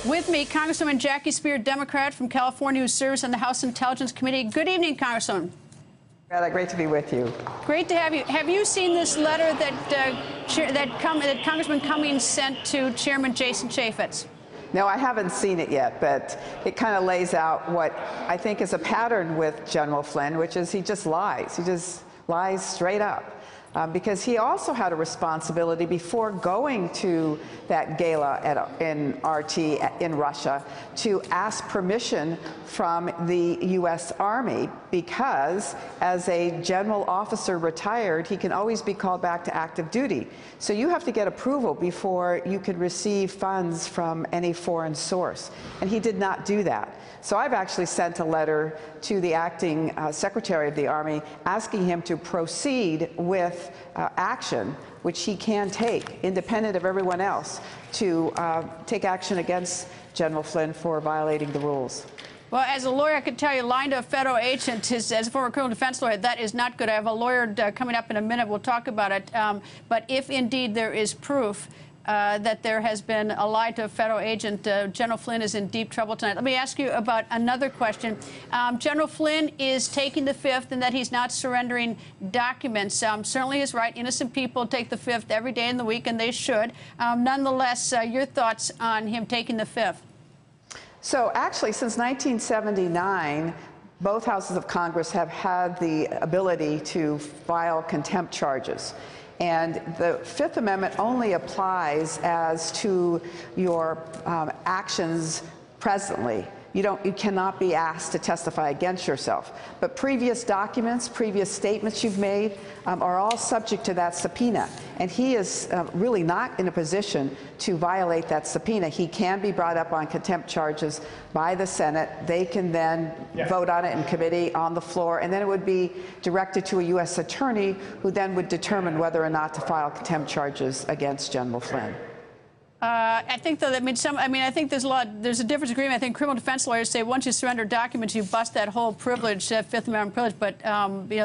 With me, Congresswoman Jackie Speier, Democrat from California, who serves on the House Intelligence Committee. Good evening, Congresswoman. Great to be with you. Great to have you. Have you seen this letter that Congressman Cummings sent to Chairman Jason Chaffetz? No, I haven't seen it yet, but it kind of lays out what I think is a pattern with General Flynn, which is he just lies. He just lies straight up. Because he also had a responsibility before going to that gala in RT in Russia to ask permission from the U.S. Army, because as a general officer retired, he can always be called back to active duty. So you have to get approval before you can receive funds from any foreign source. And he did not do that. So I've actually sent a letter to the acting Secretary of the Army asking him to proceed with action, which he can take, independent of everyone else, to take action against General Flynn for violating the rules. Well, as a lawyer, I could tell you, lying to a federal agent, as a former criminal defense lawyer, that is not good. I have a lawyer coming up in a minute. We'll talk about it. But if indeed there is proof that there has been a lie to a federal agent, General Flynn is in deep trouble tonight. Let me ask you about another question. General Flynn is taking the fifth and that he's not surrendering documents. Certainly is right. Innocent people take the fifth every day in the week, and they should. Nonetheless, your thoughts on him taking the fifth? So actually, since 1979, both houses of Congress have had the ability to file contempt charges. And the Fifth Amendment only applies as to your actions presently. You cannot be asked to testify against yourself. But previous documents, previous statements you've made are all subject to that subpoena. And he is really not in a position to violate that subpoena. He can be brought up on contempt charges by the Senate. They can then vote on it in committee on the floor, and then it would be directed to a U.S. attorney who then would determine whether or not to file contempt charges against General Flynn. I think, though, I think there's a difference agreement. I think criminal defense lawyers say once you surrender documents, you bust that whole privilege, that Fifth Amendment privilege. But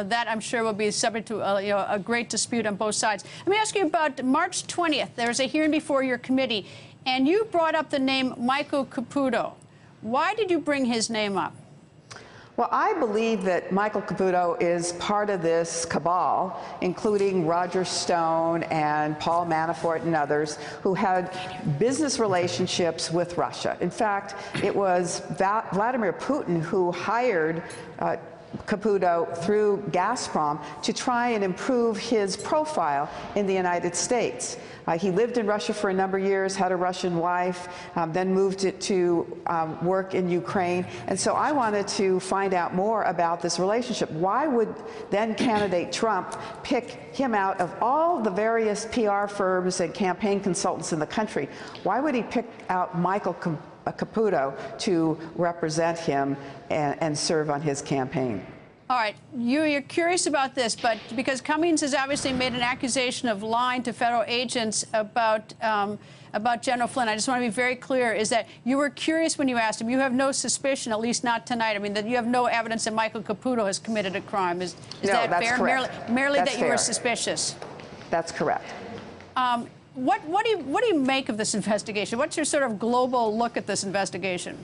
that I'm sure will be subject to a great dispute on both sides. Let me ask you about March 20th. There's a hearing before your committee, and you brought up the name Michael Caputo. Why did you bring his name up? Well, I believe that Michael Caputo is part of this cabal, including Roger Stone and Paul Manafort and others, who had business relationships with Russia. In fact, it was Vladimir Putin who hired Caputo through Gazprom to try and improve his profile in the United States. He lived in Russia for a number of years, had a Russian wife, then moved to work in Ukraine. And so I wanted to find out more about this relationship. Why would then candidate Trump pick him out of all the various PR firms and campaign consultants in the country? Why would he pick out Michael Caputo to represent him and serve on his campaign? All right, you're curious about this, but because Cummings has obviously made an accusation of lying to federal agents about General Flynn, I just want to be very clear, is that you were curious when you asked him. You have no suspicion, at least not tonight. I mean, that you have no evidence that Michael Caputo has committed a crime. Is that fair? Correct. Merely that's that you fair. were suspicious. That's correct. What do you make of this investigation? What's your sort of global look at this investigation?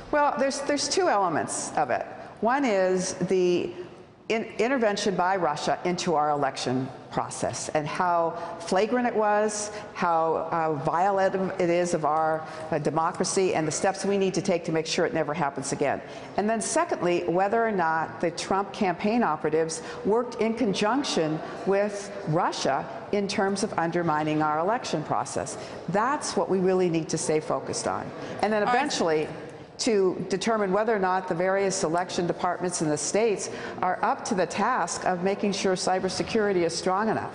Well, there's two elements of it. One is the intervention by Russia into our election process and how flagrant it was, how violative it is of our democracy, and the steps we need to take to make sure it never happens again. And then secondly, whether or not the Trump campaign operatives worked in conjunction with Russia in terms of undermining our election process. That's what we really need to stay focused on. And then eventually, to determine whether or not the various election departments in the states are up to the task of making sure cybersecurity is strong enough.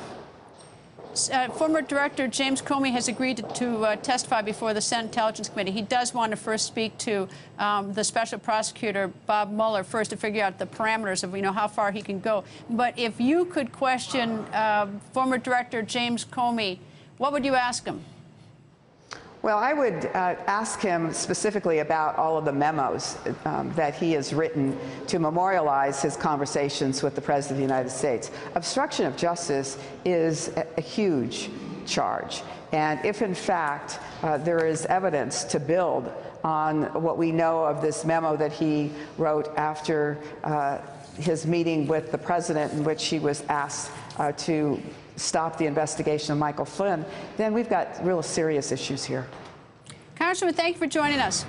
Former Director James Comey has agreed to testify before the Senate Intelligence Committee. He does want to first speak to the Special Prosecutor Bob Mueller first to figure out the parameters of how far he can go. But if you could question former Director James Comey, what would you ask him? Well, I would ask him specifically about all of the memos that he has written to memorialize his conversations with the President of the United States. Obstruction of justice is a huge charge. And if in fact there is evidence to build on what we know of this memo that he wrote after his meeting with the president, in which he was asked to stop the investigation of Michael Flynn, then we've got real serious issues here. Congresswoman, thank you for joining us.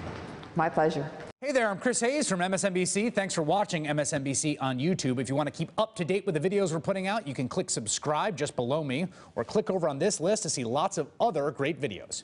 My pleasure. Hey there, I'm Chris Hayes from MSNBC. Thanks for watching MSNBC on YouTube. If you want to keep up to date with the videos we're putting out, you can click subscribe just below me or click over on this list to see lots of other great videos.